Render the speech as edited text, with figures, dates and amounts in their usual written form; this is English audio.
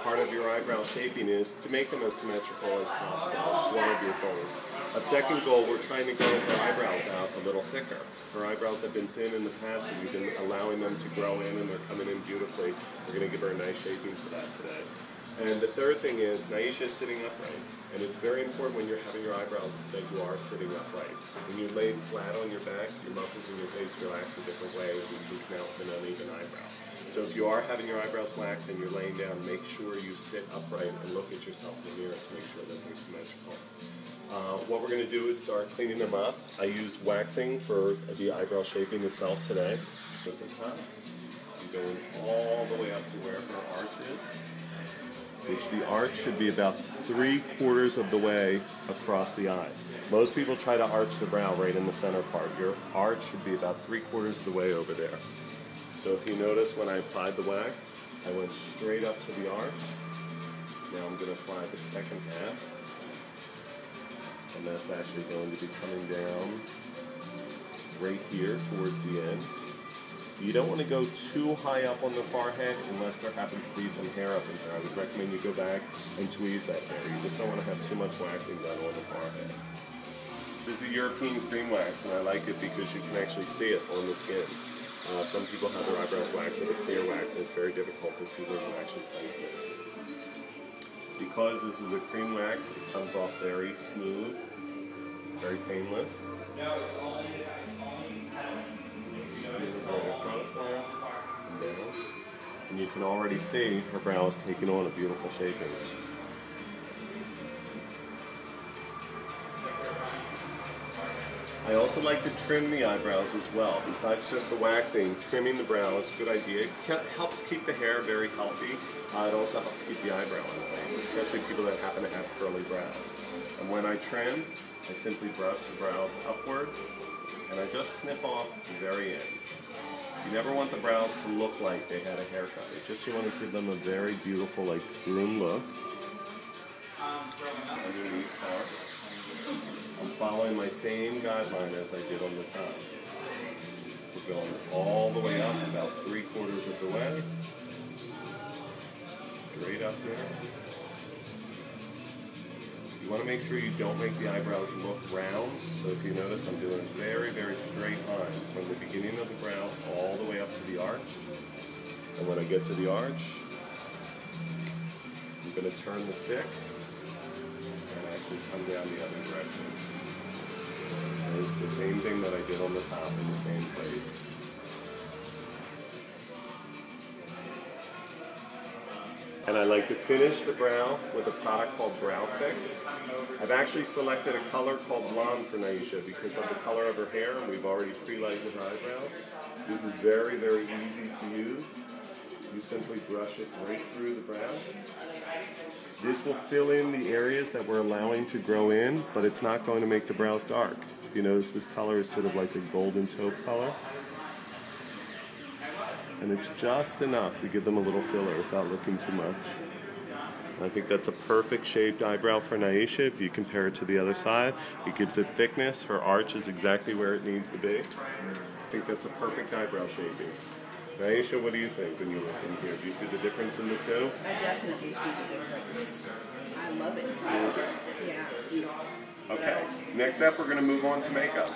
part of your eyebrow shaping is to make them as symmetrical as possible. It's one of your goals. A second goal, we're trying to grow her eyebrows out a little thicker. Her eyebrows have been thin in the past, and we've been allowing them to grow in, and they're coming in beautifully. We're going to give her a nice shaping for that today. And the third thing is, Naisha is sitting upright. And it's very important when you're having your eyebrows that you are sitting upright. When you lay flat on your back, your muscles in your face relax a different way, and you can come out with an uneven eyebrow. So if you are having your eyebrows waxed and you're laying down, make sure you sit upright and look at yourself in the mirror to make sure that they're symmetrical. What we're going to do is start cleaning them up. I used waxing for the eyebrow shaping itself today. At the top, I'm going all the way up to where her arch is, which the arch should be about 3/4 of the way across the eye. Most people try to arch the brow right in the center part. Your arch should be about 3/4 of the way over there. So if you notice when I applied the wax, I went straight up to the arch. Now I'm going to apply the second half. And that's actually going to be coming down right here towards the end. You don't want to go too high up on the forehead unless there happens to be some hair up in there. I would recommend you go back and tweeze that hair. You just don't want to have too much waxing done on the forehead. This is a European cream wax, and I like it because you can actually see it on the skin. Some people have their eyebrows waxed with a clear wax, and it's very difficult to see where you actually place it. Because this is a cream wax, it comes off very smooth, very painless. And you can already see her brow is taking on a beautiful shaping. I also like to trim the eyebrows as well. Besides just the waxing, trimming the brow is a good idea. It helps keep the hair very healthy. It also helps keep the eyebrow in place, especially people that happen to have curly brows. And when I trim, I simply brush the brows upward, and I just snip off the very ends. You never want the brows to look like they had a haircut. You want to give them a very beautiful, like, groomed look. Underneath part. I'm following my same guideline as I did on the top. We're going all the way up, about 3/4 of the way. Straight up there. You want to make sure you don't make the eyebrows look round. So if you notice, I'm doing a very, very straight line from the beginning of the brow all the way up to the arch. And when I get to the arch, I'm going to turn the stick and actually come down the other direction. And it's the same thing that I did on the top in the same place. And I like to finish the brow with a product called Brow Fix. I've actually selected a color called blonde for Naisha because of the color of her hair, and we've already pre-lightened her eyebrow. This is very, very easy to use. You simply brush it right through the brow. This will fill in the areas that we're allowing to grow in, but it's not going to make the brows dark. If you notice, this color is sort of like a golden taupe color. And it's just enough to give them a little filler without looking too much. I think that's a perfect shaped eyebrow for Naisha. If you compare it to the other side, it gives it thickness. Her arch is exactly where it needs to be. I think that's a perfect eyebrow shaping. Naisha, what do you think when you look in here? Do you see the difference in the two? I definitely see the difference. I love it. Gorgeous. Yeah, beautiful. Okay, next up we're going to move on to makeup.